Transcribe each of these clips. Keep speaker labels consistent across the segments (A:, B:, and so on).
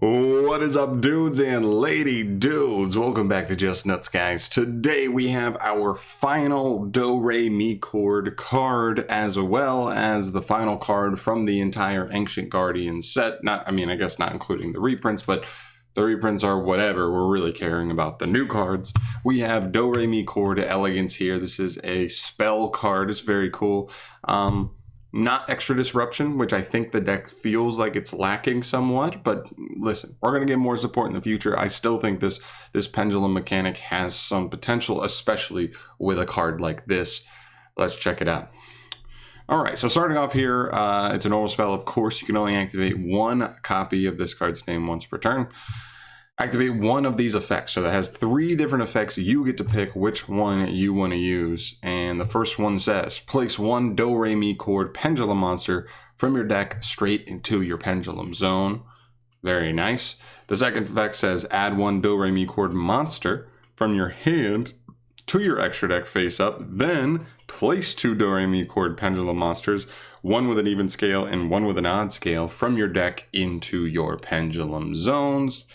A: What is up, dudes and lady dudes? Welcome back to Just Nuts, guys. Today we have our final Doremichord card, as well as the final card from the entire Ancient Guardian set. I guess not including the reprints, but the reprints are whatever. We're really caring about the new cards. We have Doremichord Elegance here. This is a spell card. It's very cool. Not extra disruption, which I think the deck feels like it's lacking somewhat, but listen, we're going to get more support in the future. I still think this pendulum mechanic has some potential, especially with a card like this. Let's check it out. All right, so starting off here, it's a normal spell. Of course, you can only activate one copy of this card's name once per turn. Activate one of these effects. So that has 3 different effects. You get to pick which one you want to use. And the first one says, place one Doremichord pendulum monster from your deck straight into your pendulum zone. Very nice. The second effect says, add one Doremichord monster from your hand to your extra deck face up. Then place 2 Doremichord pendulum monsters, one with an even scale and one with an odd scale, from your deck into your pendulum zones.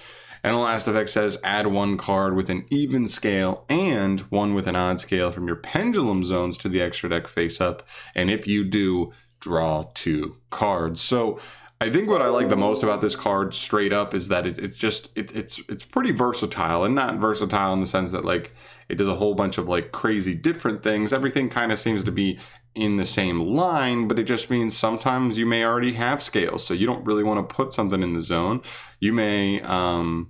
A: And the last effect says, add one card with an even scale and one with an odd scale from your pendulum zones to the extra deck face up. And if you do, draw 2 cards. So I think what I like the most about this card straight up is that it's pretty versatile, and not versatile in the sense that like it does a whole bunch of like crazy different things. Everything kind of seems to be in the same line, but it just means sometimes you may already have scales. So you don't really want to put something in the zone. You may, what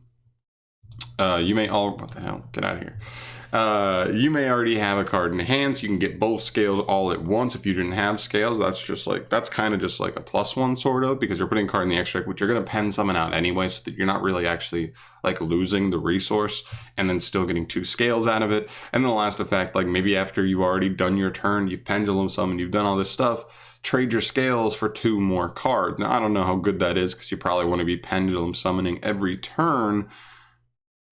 A: the hell, get out of here. You may already have a card in hand, so you can get both scales all at once. If you didn't have scales, that's kind of just like a +1 sort of, because you're putting a card in the extra deck, which you're going to pen summon out anyway, so that you're not really actually like losing the resource and then still getting 2 scales out of it. And the last effect, like maybe after you've already done your turn, you've pendulum summoned, you've done all this stuff, trade your scales for 2 more cards. Now, I don't know how good that is, because you probably want to be pendulum summoning every turn.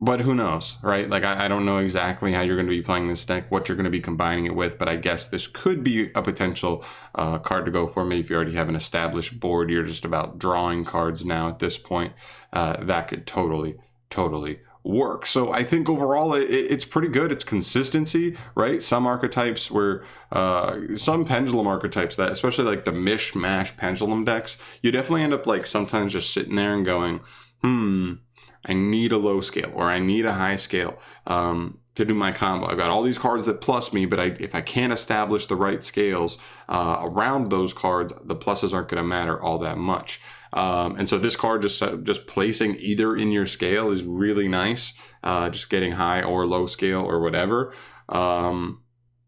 A: But who knows, right? Like, I don't know exactly how you're going to be playing this deck, what you're going to be combining it with, but I guess this could be a potential card to go for. Maybe if you already have an established board, you're just about drawing cards now at this point. That could totally work. So I think overall it's pretty good. It's consistency, right? Some archetypes where some pendulum archetypes, that especially like the mishmash pendulum decks, you definitely end up like sometimes just sitting there and going, I need a low scale or I need a high scale to do my combo. I've got all these cards that plus me, but if I can't establish the right scales around those cards, the pluses aren't going to matter all that much. And so this card just placing either in your scale is really nice. Just getting high or low scale or whatever.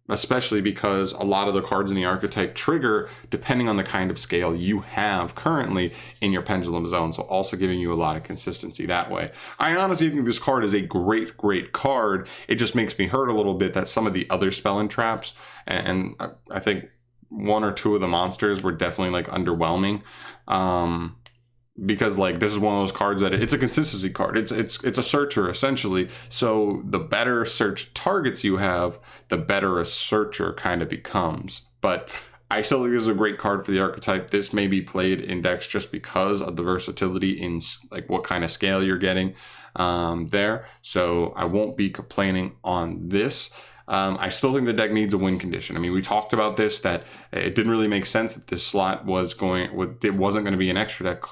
A: Especially because a lot of the cards in the archetype trigger depending on the kind of scale you have currently in your pendulum zone. So also giving you a lot of consistency that way. I honestly think this card is a great card. It just makes me hurt a little bit that some of the other spell and traps, and I think 1 or 2 of the monsters were definitely like underwhelming. Because like this is one of those cards that it's a consistency card. It's a searcher essentially. So the better search targets you have, the better a searcher kind of becomes. But I still think this is a great card for the archetype. This may be played in decks just because of the versatility in like what kind of scale you're getting there. So I won't be complaining on this. I still think the deck needs a win condition. I mean, we talked about this, that it didn't really make sense that this slot it wasn't going to be an extra deck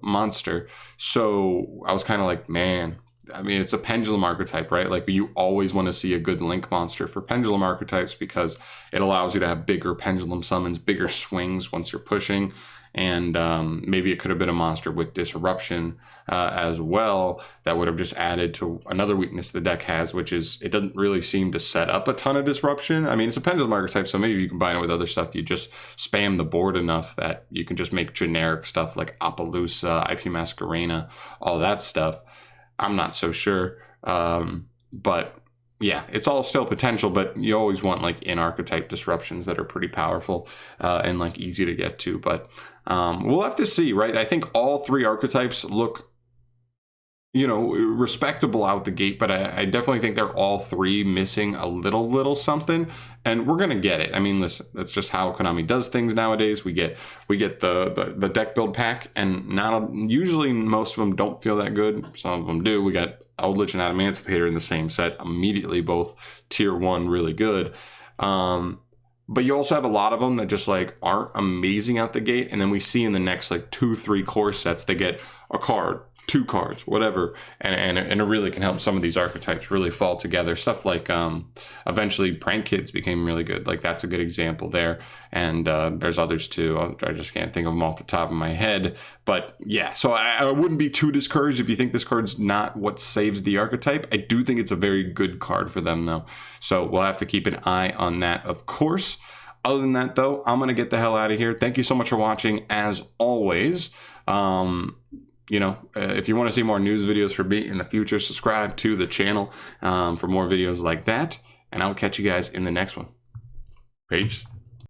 A: monster. So I was kind of like, man, I mean, it's a pendulum archetype, right? Like you always want to see a good link monster for pendulum archetypes because it allows you to have bigger pendulum summons, bigger swings once you're pushing. And maybe it could have been a monster with disruption as well that would have just added to another weakness the deck has, which is it doesn't really seem to set up a ton of disruption. I mean, it's a pendulum archetype, so maybe you combine it with other stuff. You just spam the board enough that you can just make generic stuff like Appaloosa, IP Masquerena, all that stuff. I'm not so sure, but yeah, it's all still potential, but you always want like in archetype disruptions that are pretty powerful and like easy to get to. But we'll have to see, right? I think all 3 archetypes look you know, respectable out the gate, but I definitely think they're all three missing a little something, and we're gonna get it. I mean, listen, that's just how Konami does things nowadays. We get the deck build pack, and not usually most of them don't feel that good. Some of them do. We got Eldritch and Emancipator in the same set immediately, both tier 1, really good. But you also have a lot of them that just like aren't amazing out the gate, and then we see in the next like 2-3 core sets they get a card, 2 cards, whatever, and it really can help some of these archetypes really fall together. Stuff like eventually Prank Kids became really good. Like that's a good example there, and there's others too. I just can't think of them off the top of my head. But yeah, so I wouldn't be too discouraged if you think this card's not what saves the archetype. I do think it's a very good card for them though, so we'll have to keep an eye on that, of course. Other than that though, I'm gonna get the hell out of here. Thank you so much for watching, as always. You know, if you want to see more news videos from me in the future, subscribe to the channel for more videos like that, and I'll catch you guys in the next one. Peace.